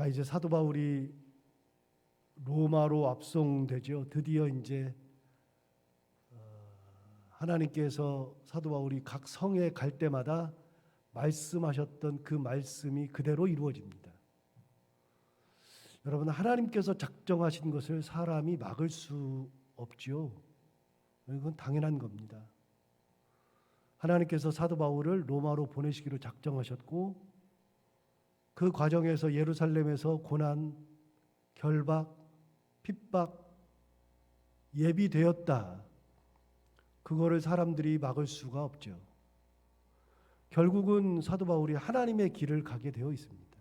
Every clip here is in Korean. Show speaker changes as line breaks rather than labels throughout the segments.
자, 이제 사도 바울이 로마로 압송되죠. 드디어 이제 하나님께서 사도 바울이 각 성에 갈 때마다 말씀하셨던 그 말씀이 그대로 이루어집니다. 여러분, 하나님께서 작정하신 것을 사람이 막을 수 없지요. 이건 당연한 겁니다. 하나님께서 사도 바울을 로마로 보내시기로 작정하셨고, 그 과정에서 예루살렘에서 고난, 결박, 핍박, 예비되었다. 그거를 사람들이 막을 수가 없죠. 결국은 사도 바울이 하나님의 길을 가게 되어 있습니다.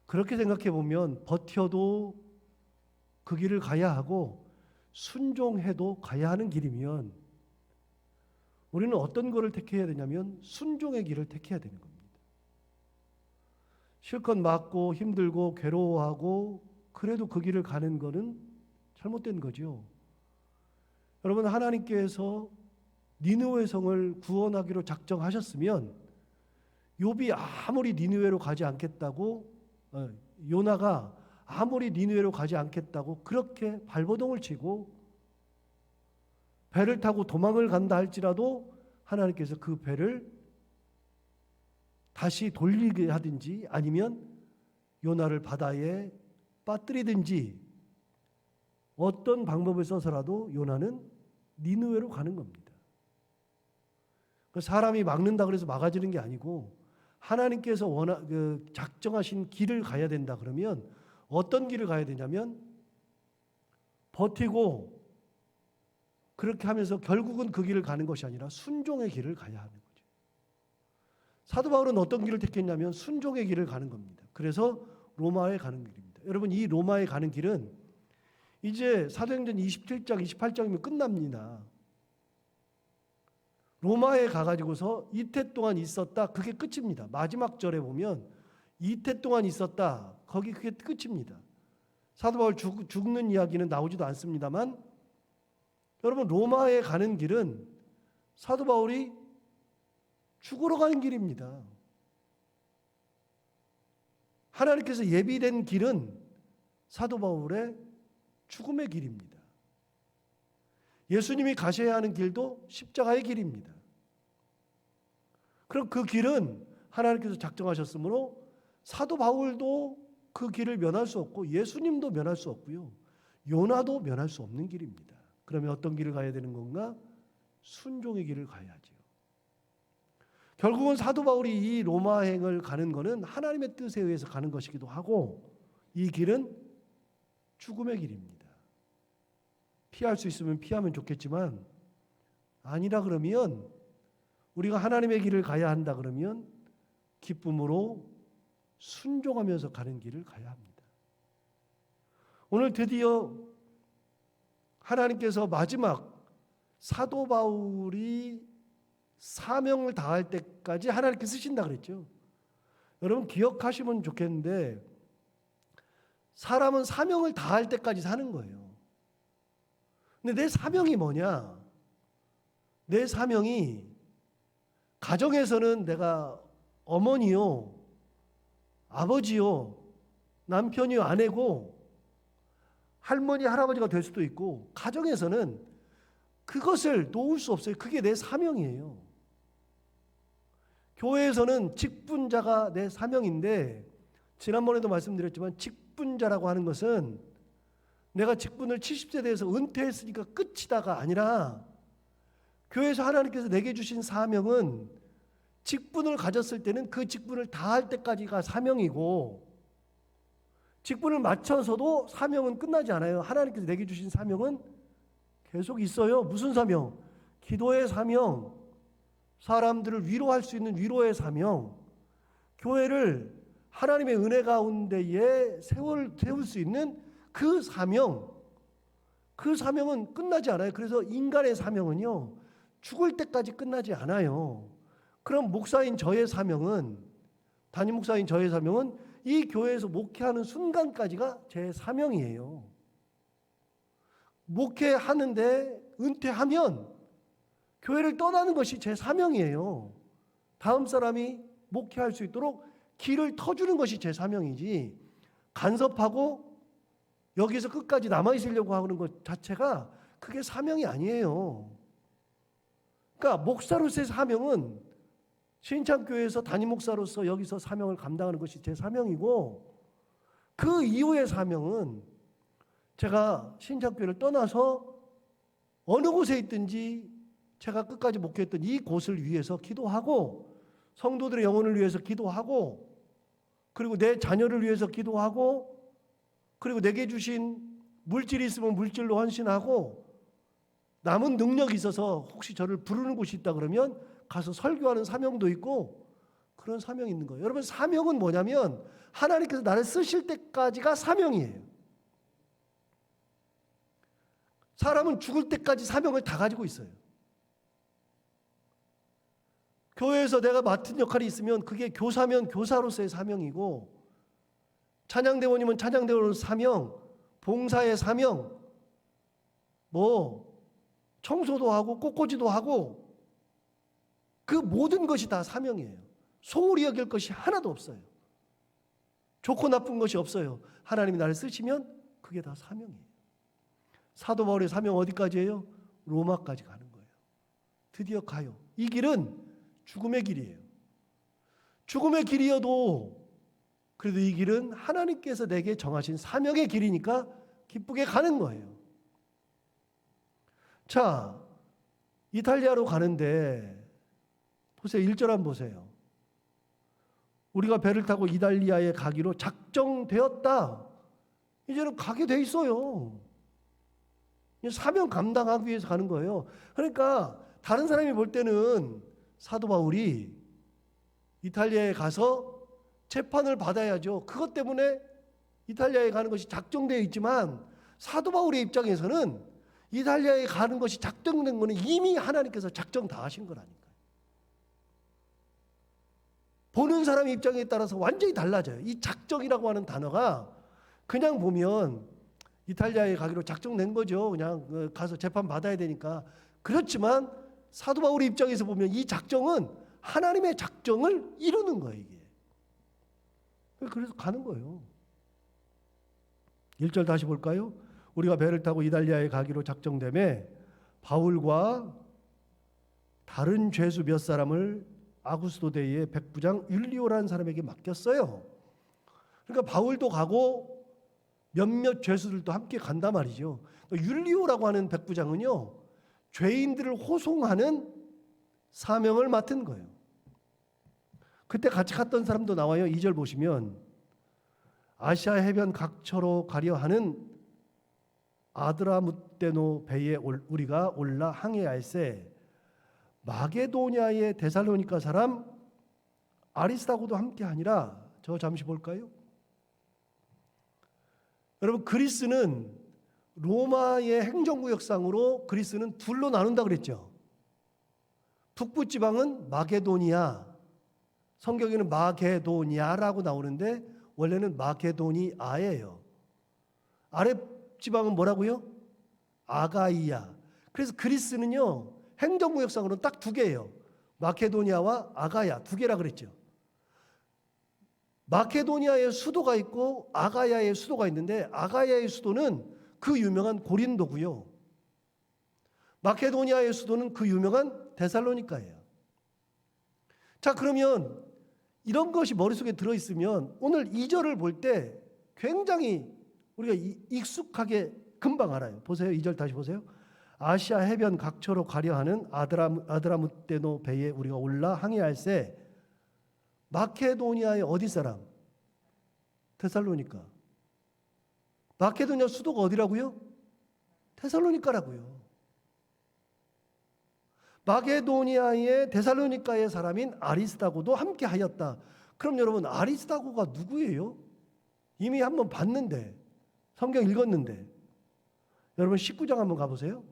그렇게 생각해 보면 버텨도 그 길을 가야 하고 순종해도 가야 하는 길이면 우리는 어떤 거를 택해야 되냐면 순종의 길을 택해야 되는 겁니다. 실컷 맞고 힘들고 괴로워하고 그래도 그 길을 가는 거는 잘못된 거죠. 여러분, 하나님께서 니느웨 성을 구원하기로 작정하셨으면 욥이 아무리 니느웨로 가지 않겠다고, 요나가 아무리 니느웨로 가지 않겠다고 그렇게 발버둥을 치고 배를 타고 도망을 간다 할지라도 하나님께서 그 배를 다시 돌리게 하든지 아니면 요나를 바다에 빠뜨리든지 어떤 방법을 써서라도 요나는 니느웨로 가는 겁니다. 사람이 막는다 그래서 막아지는 게 아니고 하나님께서 작정하신 길을 가야 된다 그러면 어떤 길을 가야 되냐면 버티고 그렇게 하면서 결국은 그 길을 가는 것이 아니라 순종의 길을 가야 하는 거죠. 사도 바울은 어떤 길을 택했냐면 순종의 길을 가는 겁니다. 그래서 로마에 가는 길입니다. 여러분, 이 로마에 가는 길은 이제 사도행전 27장, 28장이면 끝납니다. 로마에 가가지고서 이태 동안 있었다. 그게 끝입니다. 마지막 절에 보면 이태 동안 있었다. 그게 끝입니다. 사도 바울 죽는 이야기는 나오지도 않습니다만 여러분, 로마에 가는 길은 사도 바울이 죽으러 가는 길입니다. 하나님께서 예비된 길은 사도 바울의 죽음의 길입니다. 예수님이 가셔야 하는 길도 십자가의 길입니다. 그럼 그 길은 하나님께서 작정하셨으므로 사도 바울도 그 길을 면할 수 없고 예수님도 면할 수 없고요. 요나도 면할 수 없는 길입니다. 그러면 어떤 길을 가야 되는 건가? 순종의 길을 가야죠. 결국은 사도 바울이 이 로마행을 가는 것은 하나님의 뜻에 의해서 가는 것이기도 하고 이 길은 죽음의 길입니다. 피할 수 있으면 피하면 좋겠지만 아니라 그러면 우리가 하나님의 길을 가야 한다 그러면 기쁨으로 순종하면서 가는 길을 가야 합니다. 오늘 드디어 하나님께서 마지막 사도 바울이 사명을 다할 때까지 하나님께서 쓰신다 그랬죠. 여러분, 기억하시면 좋겠는데 사람은 사명을 다할 때까지 사는 거예요. 근데 내 사명이 뭐냐? 내 사명이 가정에서는 내가 어머니요, 아버지요, 남편이요, 아내고 할머니, 할아버지가 될 수도 있고 가정에서는 그것을 놓을 수 없어요. 그게 내 사명이에요. 교회에서는 직분자가 내 사명인데 지난번에도 말씀드렸지만 직분자라고 하는 것은 내가 직분을 70세 돼서 은퇴했으니까 끝이다가 아니라 교회에서 하나님께서 내게 주신 사명은 직분을 가졌을 때는 그 직분을 다할 때까지가 사명이고 직분을 마쳐서도 사명은 끝나지 않아요. 하나님께서 내게 주신 사명은 계속 있어요. 무슨 사명? 기도의 사명, 사람들을 위로할 수 있는 위로의 사명, 교회를 하나님의 은혜 가운데에 세울 수 있는 그 사명, 그 사명은 끝나지 않아요. 그래서 인간의 사명은요, 죽을 때까지 끝나지 않아요. 그럼 목사인 저의 사명은, 담임 목사인 저의 사명은 이 교회에서 목회하는 순간까지가 제 사명이에요. 목회하는데 은퇴하면 교회를 떠나는 것이 제 사명이에요. 다음 사람이 목회할 수 있도록 길을 터주는 것이 제 사명이지, 간섭하고 여기서 끝까지 남아있으려고 하는 것 자체가 그게 사명이 아니에요. 그러니까 목사로서의 사명은 신창교회에서 담임 목사로서 여기서 사명을 감당하는 것이 제 사명이고, 그 이후의 사명은 제가 신창교회를 떠나서 어느 곳에 있든지 제가 끝까지 목회했던 이 곳을 위해서 기도하고, 성도들의 영혼을 위해서 기도하고, 그리고 내 자녀를 위해서 기도하고, 그리고 내게 주신 물질이 있으면 물질로 헌신하고, 남은 능력이 있어서 혹시 저를 부르는 곳이 있다 그러면 가서 설교하는 사명도 있고, 그런 사명이 있는 거예요. 여러분, 사명은 뭐냐면 하나님께서 나를 쓰실 때까지가 사명이에요. 사람은 죽을 때까지 사명을 다 가지고 있어요. 교회에서 내가 맡은 역할이 있으면 그게 교사면 교사로서의 사명이고, 찬양대원이면 찬양대원으로서 사명, 봉사의 사명, 청소도 하고 꽃꽂이도 하고, 그 모든 것이 다 사명이에요. 소홀히 여길 것이 하나도 없어요. 좋고 나쁜 것이 없어요. 하나님이 나를 쓰시면 그게 다 사명이에요. 사도 바울의 사명 어디까지예요? 로마까지 가는 거예요. 드디어 가요. 이 길은 죽음의 길이에요. 죽음의 길이어도 그래도 이 길은 하나님께서 내게 정하신 사명의 길이니까 기쁘게 가는 거예요. 자, 이탈리아로 가는데 보세요. 1절 한번 보세요. 우리가 배를 타고 이탈리아에 가기로 작정되었다. 이제는 가게 돼 있어요. 사명 감당하기 위해서 가는 거예요. 그러니까 다른 사람이 볼 때는 사도 바울이 이탈리아에 가서 재판을 받아야죠. 그것 때문에 이탈리아에 가는 것이 작정되어 있지만, 사도 바울의 입장에서는 이탈리아에 가는 것이 작정된 것은 이미 하나님께서 작정 다 하신 거라니까요. 보는 사람의 입장에 따라서 완전히 달라져요. 이 작정이라고 하는 단어가 그냥 보면 이탈리아에 가기로 작정된 거죠. 그냥 가서 재판 받아야 되니까. 그렇지만 사도 바울의 입장에서 보면 이 작정은 하나님의 작정을 이루는 거예요, 이게. 그래서 가는 거예요. 1절 다시 볼까요? 우리가 배를 타고 이탈리아에 가기로 작정되매 바울과 다른 죄수 몇 사람을 아구스도 대의 백부장 율리오라는 사람에게 맡겼어요. 그러니까 바울도 가고 몇몇 죄수들도 함께 간단 말이죠. 율리오라고 하는 백부장은요, 죄인들을 호송하는 사명을 맡은 거예요. 그때 같이 갔던 사람도 나와요. 2절 보시면 아시아 해변 각처로 가려 하는 아드라무떼노 배에 우리가 올라 항해할세 마게도냐의 데살로니가 사람 아리스다고도 함께하니라. 저 잠시 볼까요? 여러분, 그리스는 로마의 행정구역상으로 그리스는 둘로 나눈다 그랬죠. 북부 지방은 마게도니아, 성경에는 마게도니아라고 나오는데 원래는 마게도니아예요. 아래 지방은 뭐라고요? 아가이아. 그래서 그리스는요, 행정구역상으로는 딱 두 개예요. 마케도니아와 아가야, 두 개라 그랬죠. 마케도니아의 수도가 있고 아가야의 수도가 있는데, 아가야의 수도는 그 유명한 고린도고요. 마케도니아의 수도는 그 유명한 데살로니가예요. 자, 그러면 이런 것이 머릿속에 들어있으면 오늘 2절을 볼 때 굉장히 우리가 익숙하게 금방 알아요. 보세요. 2절 다시 보세요. 아시아 해변 각처로 가려 하는 아드라무떼노 배에 우리가 올라 항해할세 마케도니아의 어디 사람? 데살로니가. 마케도니아 수도가 어디라고요? 데살로니가라고요. 마게도니아의 데살로니가의 사람인 아리스다고도 함께 하였다. 그럼 여러분, 아리스다고가 누구예요? 이미 한번 봤는데, 성경 읽었는데. 여러분 19장 한번 가보세요.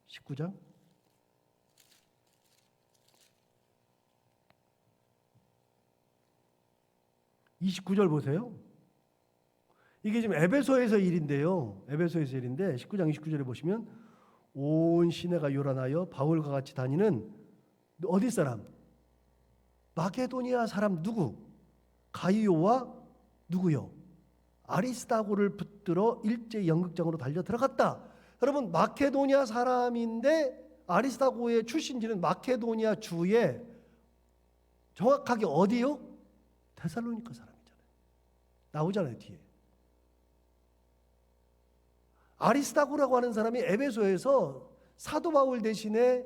19장. 29절 보세요. 이게 지금 에베소에서 일인데요. 에베소에서 일인데 19장 29절에 보시면 온 시내가 요란하여 바울과 같이 다니는 어디 사람? 마게도니아 사람 누구? 가이오와 누구요? 아리스다고를 붙들어 일제 연극장으로 달려 들어갔다. 여러분, 마케도니아 사람인데 아리스다고의 출신지는 마케도니아 주의 정확하게 어디요? 데살로니가 사람이잖아요. 나오잖아요, 뒤에. 아리스다고라고 하는 사람이 에베소에서 사도 바울 대신에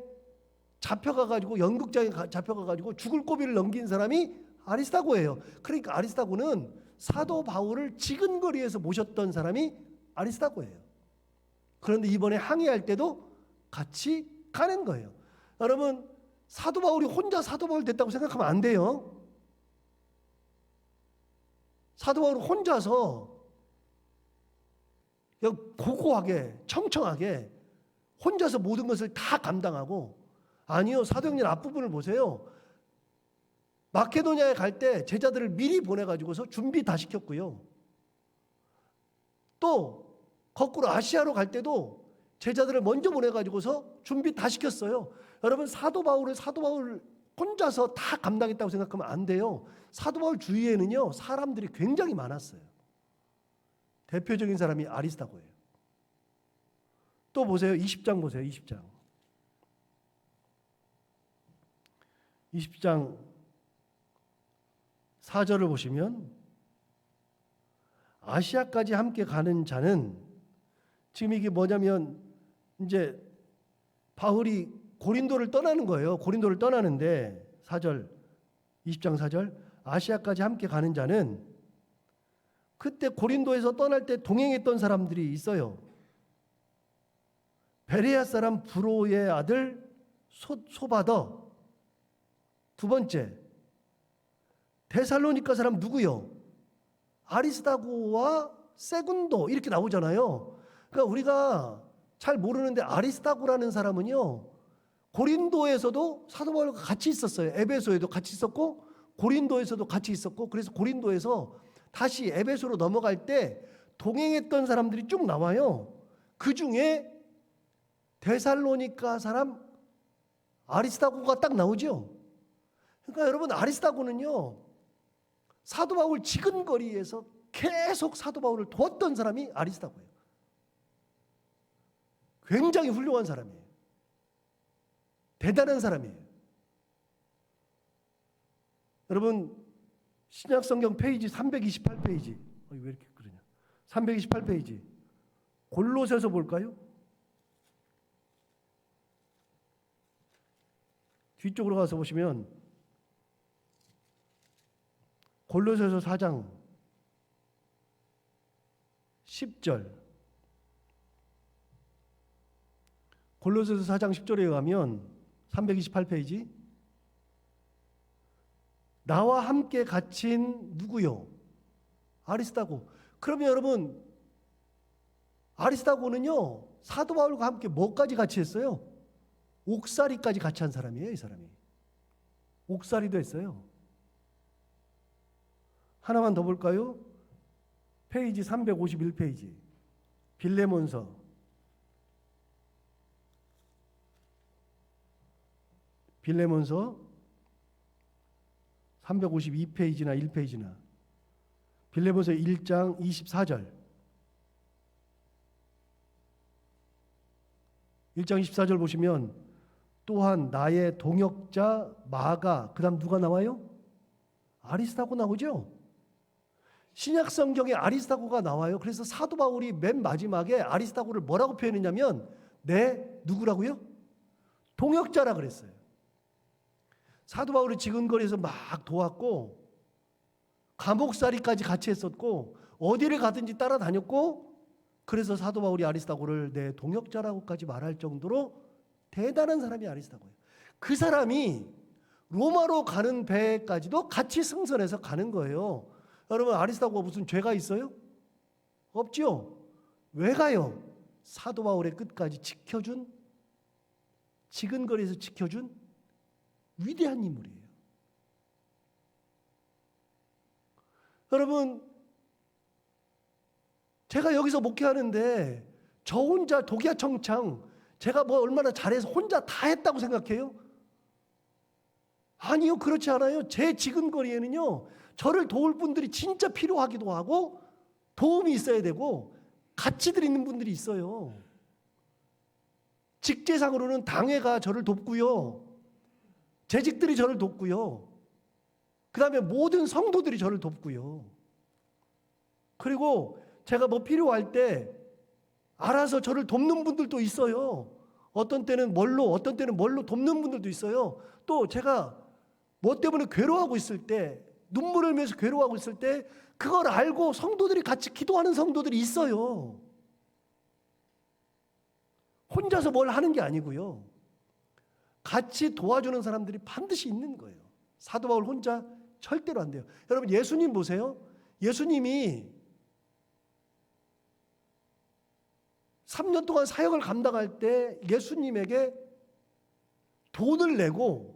잡혀가가지고 연극장에 잡혀가가지고 죽을 고비를 넘긴 사람이 아리스다고예요. 그러니까 아리스다고는 사도 바울을 지근거리에서 모셨던 사람이 아리스다고예요. 그런데 이번에 항해할 때도 같이 가는 거예요. 여러분, 사도 바울이 혼자 사도 바울 됐다고 생각하면 안 돼요. 사도 바울은 혼자서 고고하게 청청하게 혼자서 모든 것을 다 감당하고, 아니요, 사도행전 앞부분을 보세요. 마케도니아에 갈 때 제자들을 미리 보내가지고서 준비 다 시켰고요. 또 거꾸로 아시아로 갈 때도 제자들을 먼저 보내가지고서 준비 다 시켰어요. 여러분, 사도 바울 혼자서 다 감당했다고 생각하면 안 돼요. 사도 바울 주위에는요, 사람들이 굉장히 많았어요. 대표적인 사람이 아리스다고예요. 또 보세요. 20장 보세요. 20장 4절을 보시면, 아시아까지 함께 가는 자는, 지금 이게 뭐냐면 이제 바울이 고린도를 떠나는 거예요. 고린도를 떠나는데 4절, 20장 4절, 아시아까지 함께 가는 자는, 그때 고린도에서 떠날 때 동행했던 사람들이 있어요. 베레아 사람 브로의 아들 소바더, 두 번째 데살로니가 사람 누구요? 아리스다고와 세군도, 이렇게 나오잖아요. 그러니까 우리가 잘 모르는데 아리스다고라는 사람은요, 고린도에서도 사도 바울과 같이 있었어요. 에베소에도 같이 있었고 고린도에서도 같이 있었고, 그래서 고린도에서 다시 에베소로 넘어갈 때 동행했던 사람들이 쭉 나와요. 그 중에 데살로니가 사람 아리스다고가 딱 나오죠. 그러니까 여러분, 아리스다고는요, 사도 바울 지근거리에서 계속 사도 바울을 도왔던 사람이 아리스다고예요. 굉장히 훌륭한 사람이에요. 대단한 사람이에요. 여러분, 신약성경 페이지 328페이지, 왜 이렇게 그러냐, 328페이지 골로새서 볼까요? 뒤쪽으로 가서 보시면 골로새서 4장 10절, 골로새서 4장 10절에 가면 328페이지, 나와 함께 갇힌 누구요? 아리스다고. 그러면 여러분, 아리스다고는요, 사도 바울과 함께 뭐까지 같이 했어요? 옥살이까지 같이 한 사람이에요. 이 사람이 옥살이도 했어요. 하나만 더 볼까요? 페이지 351페이지 빌레몬서, 빌레몬서 352페이지나 1페이지나 빌레몬서 1장 24절, 1장 24절 보시면, 또한 나의 동역자 마가, 그 다음 누가 나와요? 아리스다고 나오죠. 신약 성경에 아리스다고가 나와요. 그래서 사도 바울이 맨 마지막에 아리스다고를 뭐라고 표현했냐면, 내 누구라고요? 동역자라 그랬어요. 사도 바울이 지근거리에서 막 도왔고, 감옥살이까지 같이 했었고, 어디를 가든지 따라다녔고, 그래서 사도 바울이 아리스다고를 내 동역자라고까지 말할 정도로 대단한 사람이 아리스다고예요. 그 사람이 로마로 가는 배까지도 같이 승선해서 가는 거예요. 여러분, 아리스다고가 무슨 죄가 있어요? 없죠. 왜 가요? 사도 바울의 끝까지 지켜준, 지근거리에서 지켜준 위대한 인물이에요. 여러분, 제가 여기서 목회하는데 저 혼자 독야청창 제가 뭐 얼마나 잘해서 혼자 다 했다고 생각해요? 아니요, 그렇지 않아요. 제 지근거리에는요, 저를 도울 분들이 진짜 필요하기도 하고 도움이 있어야 되고 가치들 있는 분들이 있어요. 직제상으로는 당회가 저를 돕고요, 재직들이 저를 돕고요, 그 다음에 모든 성도들이 저를 돕고요. 그리고 제가 뭐 필요할 때 알아서 저를 돕는 분들도 있어요. 어떤 때는 뭘로 돕는 분들도 있어요. 또 제가 뭐 때문에 괴로워하고 있을 때, 눈물을 흘리면서 괴로워하고 있을 때 그걸 알고 성도들이 같이 기도하는 성도들이 있어요. 혼자서 뭘 하는 게 아니고요, 같이 도와주는 사람들이 반드시 있는 거예요. 사도 바울 혼자 절대로 안 돼요. 여러분, 예수님 보세요. 예수님이 3년 동안 사역을 감당할 때 예수님에게 돈을 내고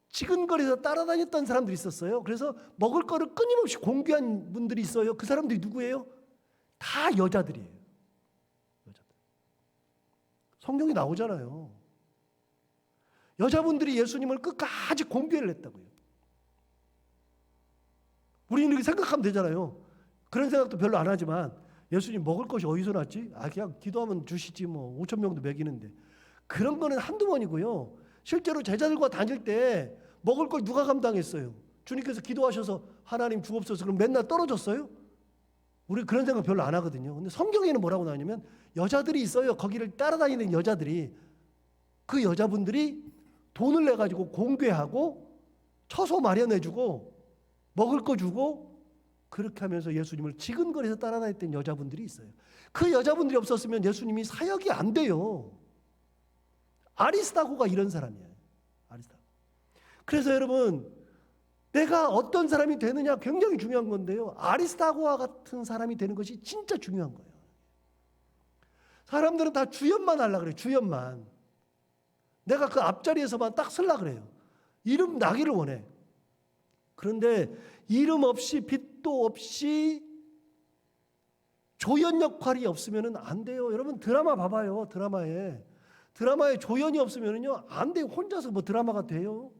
지근거리에서 따라다녔던 사람들이 있었어요. 그래서 먹을 거를 끊임없이 공개한 분들이 있어요. 그 사람들이 누구예요? 다 여자들이에요. 여자들. 성경이 나오잖아요. 여자분들이 예수님을 끝까지 공개를 했다고요. 우리는 이렇게 생각하면 되잖아요. 그런 생각도 별로 안 하지만, 예수님 먹을 것이 어디서 났지? 그냥 기도하면 주시지 뭐, 5천 명도 먹이는데. 그런 거는 한두 번이고요. 실제로 제자들과 다닐 때 먹을 걸 누가 감당했어요? 주님께서 기도하셔서 하나님 주옵소서 그럼 맨날 떨어졌어요? 우리 그런 생각 별로 안 하거든요. 근데 성경에는 뭐라고 나오냐면, 여자들이 있어요. 거기를 따라다니는 여자들이. 그 여자분들이 돈을 내가지고 공개하고 처소 마련해주고 먹을 거 주고 그렇게 하면서 예수님을 지근거리에서 따라다녔던 여자분들이 있어요. 그 여자분들이 없었으면 예수님이 사역이 안 돼요. 아리스다고가 이런 사람이에요. 아리스다고. 그래서 여러분, 내가 어떤 사람이 되느냐 굉장히 중요한 건데요, 아리스다고와 같은 사람이 되는 것이 진짜 중요한 거예요. 사람들은 다 주연만 하려고 그래요. 주연만. 내가 그 앞자리에서만 딱 쓰려고 그래요. 이름 나기를 원해. 그런데 이름 없이 빛도 없이 조연 역할이 없으면 안 돼요. 여러분, 드라마 봐봐요. 드라마에 조연이 없으면요 안 돼요. 혼자서 뭐 드라마가 돼요?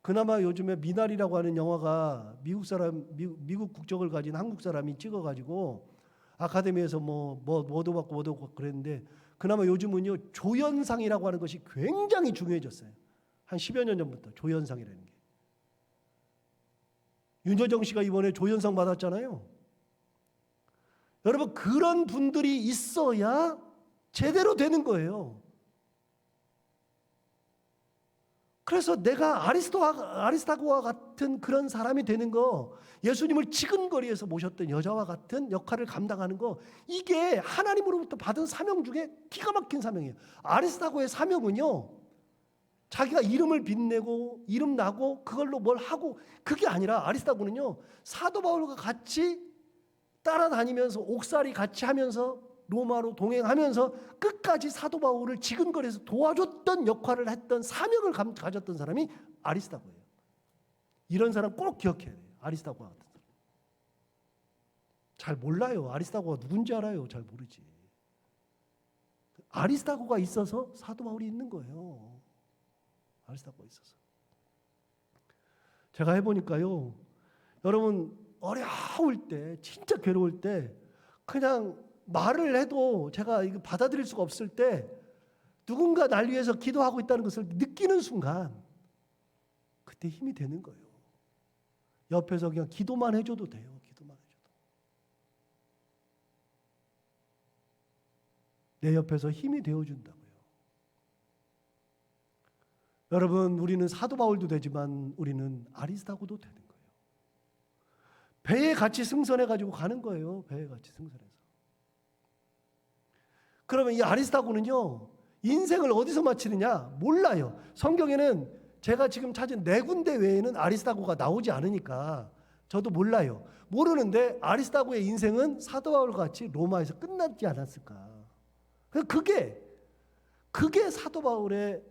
그나마 요즘에 미나리라고 하는 영화가 미국 국적을 가진 한국 사람이 찍어가지고 아카데미에서 뭐도 받고 그랬는데, 그나마 요즘은요 조연상이라고 하는 것이 굉장히 중요해졌어요. 한 10여 년 전부터 조연상이라는 게. 윤여정 씨가 이번에 조연상 받았잖아요. 여러분, 그런 분들이 있어야 제대로 되는 거예요. 그래서 내가 아리스타고와 같은 그런 사람이 되는 거, 예수님을 지근거리에서 모셨던 여자와 같은 역할을 감당하는 거, 이게 하나님으로부터 받은 사명 중에 기가 막힌 사명이에요. 아리스타고의 사명은요, 자기가 이름을 빛내고 이름 나고 그걸로 뭘 하고, 그게 아니라 아리스타고는요 사도 바울과 같이 따라다니면서 옥살이 같이 하면서 로마로 동행하면서 끝까지 사도 바울을 지근거리에서 도와줬던 역할을 했던 사명을 가졌던 사람이 아리스타고예요. 이런 사람 꼭 기억해야 돼요. 아리스타고와 같은 사람. 잘 몰라요. 아리스타고가 누군지 알아요? 잘 모르지. 아리스타고가 있어서 사도 바울이 있는 거예요. 아리스타고가 있어서. 제가 해보니까요, 여러분, 어려울 때, 진짜 괴로울 때, 그냥 말을 해도 제가 이거 받아들일 수가 없을 때, 누군가 날 위해서 기도하고 있다는 것을 느끼는 순간 그때 힘이 되는 거예요. 옆에서 그냥 기도만 해줘도 돼요. 기도만 해줘도. 내 옆에서 힘이 되어준다고요. 여러분, 우리는 사도 바울도 되지만 우리는 아리스타고도 되는 거예요. 배에 같이 승선해가지고 가는 거예요. 배에 같이 승선해서. 그러면 이 아리스타고는요, 인생을 어디서 마치느냐? 몰라요. 성경에는 제가 지금 찾은 4군데 외에는 아리스타고가 나오지 않으니까 저도 몰라요. 모르는데 아리스타고의 인생은 사도 바울과 같이 로마에서 끝났지 않았을까? 그게 사도 바울의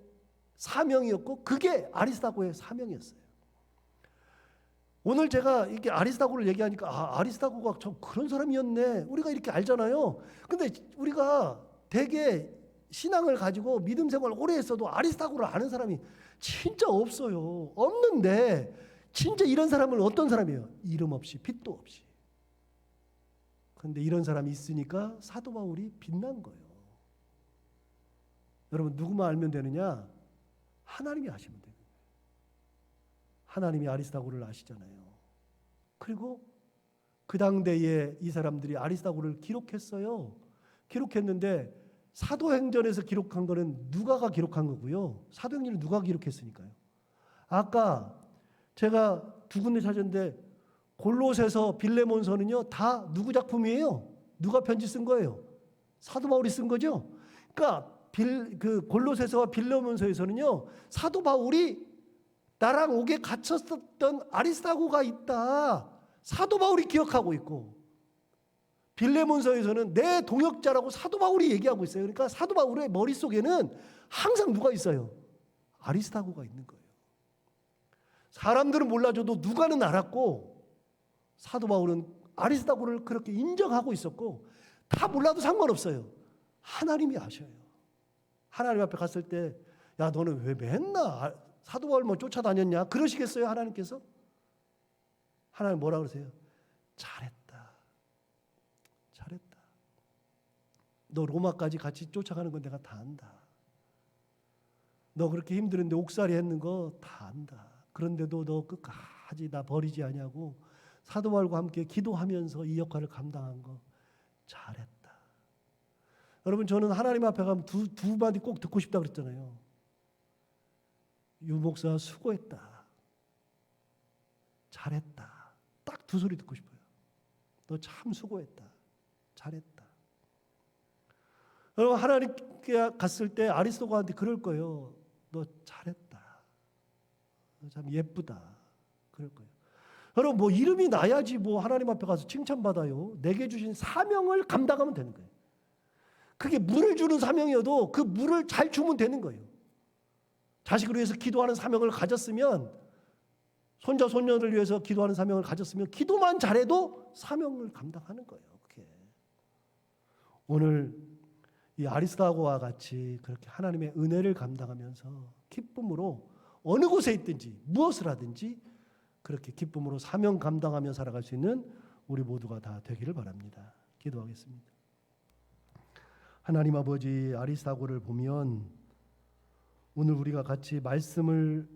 사명이었고, 그게 아리스타고의 사명이었어요. 오늘 제가 이렇게 아리스타고를 얘기하니까, 아리스타고가 참 그런 사람이었네, 우리가 이렇게 알잖아요. 근데 우리가 되게 신앙을 가지고 믿음 생활을 오래 했어도 아리스타고를 아는 사람이 진짜 없어요. 없는데 진짜 이런 사람은 어떤 사람이에요? 이름 없이 빚도 없이. 그런데 이런 사람이 있으니까 사도 바울이 빛난 거예요. 여러분 누구만 알면 되느냐? 하나님이 아시면 돼요. 하나님이 아리스다고를 아시잖아요. 그리고 그 당대에 이 사람들이 아리스다고를 기록했어요. 기록했는데 사도행전에서 기록한 거는 누가가 기록한 거고요. 사도행전은 누가 기록했으니까요. 아까 제가 두 군데 찾았는데 골로새서 빌레몬서는요 다 누구 작품이에요? 누가 편지 쓴 거예요? 사도 바울이 쓴 거죠. 그러니까 그 골로새서와 빌레몬서에서는요 사도 바울이 나랑 옥에 갇혔었던 아리스다고가 있다. 사도 바울이 기억하고 있고 빌레몬서에서는 내 동역자라고 사도 바울이 얘기하고 있어요. 그러니까 사도 바울의 머릿속에는 항상 누가 있어요? 아리스다고가 있는 거예요. 사람들은 몰라줘도 누가는 알았고 사도 바울은 아리스다고를 그렇게 인정하고 있었고 다 몰라도 상관없어요. 하나님이 아셔요. 하나님 앞에 갔을 때 야 너는 왜 맨날 사도 바울만 쫓아다녔냐? 그러시겠어요 하나님께서? 하나님 뭐라 그러세요? 잘했다. 잘했다. 너 로마까지 같이 쫓아가는 건 내가 다 안다. 너 그렇게 힘들은데 옥살이 했는 거 다 안다. 그런데도 너 끝까지 나 버리지 아니하고 사도 바울과 함께 기도하면서 이 역할을 감당한 거 잘했다. 여러분 저는 하나님 앞에 가면 두 마디 꼭 듣고 싶다 그랬잖아요. 유 목사 수고했다. 잘했다. 딱 두 소리 듣고 싶어요. 너 참 수고했다. 잘했다. 여러분 하나님께 갔을 때 아리스도가한테 그럴 거예요. 너 잘했다. 너 참 예쁘다. 그럴 거예요. 여러분 뭐 이름이 나야지 뭐 하나님 앞에 가서 칭찬받아요. 내게 주신 사명을 감당하면 되는 거예요. 그게 물을 주는 사명이어도 그 물을 잘 주면 되는 거예요. 자식을 위해서 기도하는 사명을 가졌으면 손자 손녀를 위해서 기도하는 사명을 가졌으면 기도만 잘해도 사명을 감당하는 거예요. 그게. 오늘 이 아리스다고와 같이 그렇게 하나님의 은혜를 감당하면서 기쁨으로 어느 곳에 있든지 무엇을 하든지 그렇게 기쁨으로 사명 감당하며 살아갈 수 있는 우리 모두가 다 되기를 바랍니다. 기도하겠습니다. 하나님 아버지 아리스다고를 보면 오늘 우리가 같이 말씀을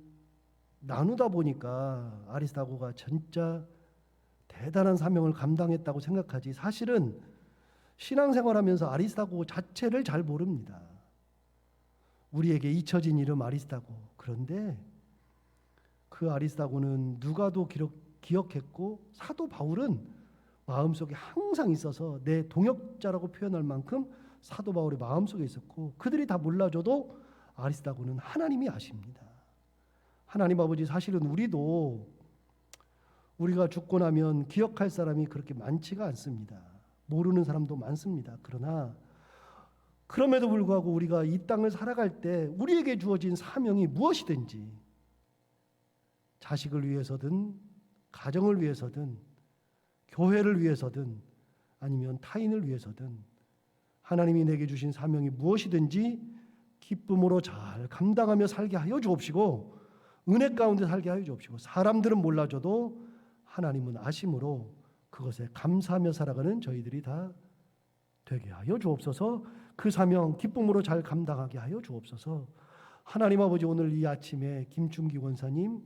나누다 보니까 아리스다고가 진짜 대단한 사명을 감당했다고 생각하지 사실은 신앙생활하면서 아리스다고 자체를 잘 모릅니다. 우리에게 잊혀진 이름 아리스다고. 그런데 그 아리스다고는 누가도 기억했고 사도 바울은 마음속에 항상 있어서 내 동역자라고 표현할 만큼 사도 바울의 마음속에 있었고 그들이 다 몰라줘도 아리스다고는 하나님이 아십니다. 하나님 아버지 사실은 우리도 우리가 죽고 나면 기억할 사람이 그렇게 많지가 않습니다. 모르는 사람도 많습니다. 그러나 그럼에도 불구하고 우리가 이 땅을 살아갈 때 우리에게 주어진 사명이 무엇이든지 자식을 위해서든 가정을 위해서든 교회를 위해서든 아니면 타인을 위해서든 하나님이 내게 주신 사명이 무엇이든지 기쁨으로 잘 감당하며 살게 하여 주옵시고 은혜 가운데 살게 하여 주옵시고 사람들은 몰라줘도 하나님은 아심으로 그것에 감사하며 살아가는 저희들이 다 되게 하여 주옵소서. 그 사명 기쁨으로 잘 감당하게 하여 주옵소서. 하나님 아버지 오늘 이 아침에 김충기 권사님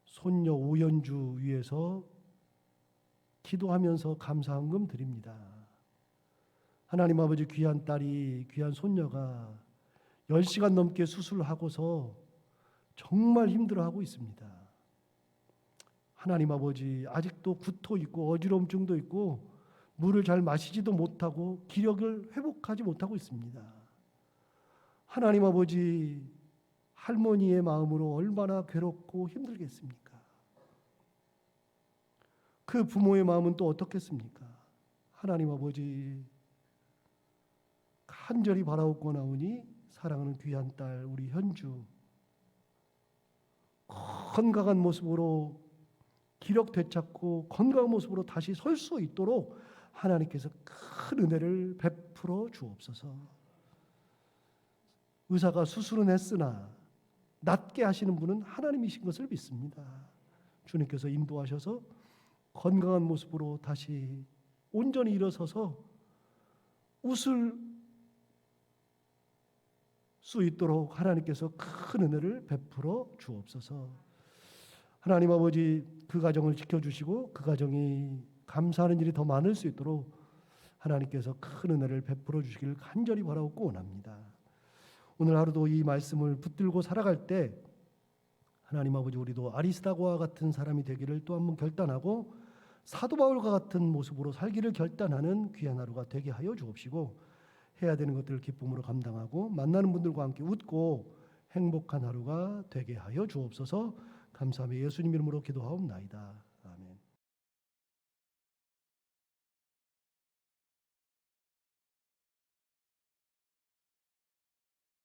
손녀 오연주 위해서 기도하면서 감사헌금 드립니다. 하나님 아버지 귀한 딸이 귀한 손녀가 10시간 넘게 수술하고서 정말 힘들어하고 있습니다. 하나님 아버지 아직도 구토 있고 어지러움증도 있고 물을 잘 마시지도 못하고 기력을 회복하지 못하고 있습니다. 하나님 아버지 할머니의 마음으로 얼마나 괴롭고 힘들겠습니까? 그 부모의 마음은 또 어떻겠습니까? 하나님 아버지 간절히 바라옵고나오니 사랑하는 귀한 딸 우리 현주 건강한 모습으로 기력 되찾고 건강한 모습으로 다시 설 수 있도록 하나님께서 큰 은혜를 베풀어 주옵소서. 의사가 수술은 했으나 낫게 하시는 분은 하나님이신 것을 믿습니다. 주님께서 인도하셔서 건강한 모습으로 다시 온전히 일어서서 웃을 수 있도록 하나님께서 큰 은혜를 베풀어 주옵소서. 하나님 아버지, 그 가정을 지켜주시고 그 가정이 감사하는 일이 더 많을 수 있도록 하나님께서 큰 은혜를 베풀어 주시기를 간절히 바라고 원합니다. 오늘 하루도 이 말씀을 붙들고 살아갈 때 하나님 아버지, 우리도 아리스다고와 같은 사람이 되기를 또 한 번 결단하고 사도 바울과 같은 모습으로 살기를 결단하는 귀한 하루가 되게 하여 주옵시고, 해야 되는 것들을 기쁨으로 감당하고 만나는 분들과 함께 웃고 행복한 하루가 되게 하여 주옵소서. 감사하며 예수님 이름으로 기도하옵나이다.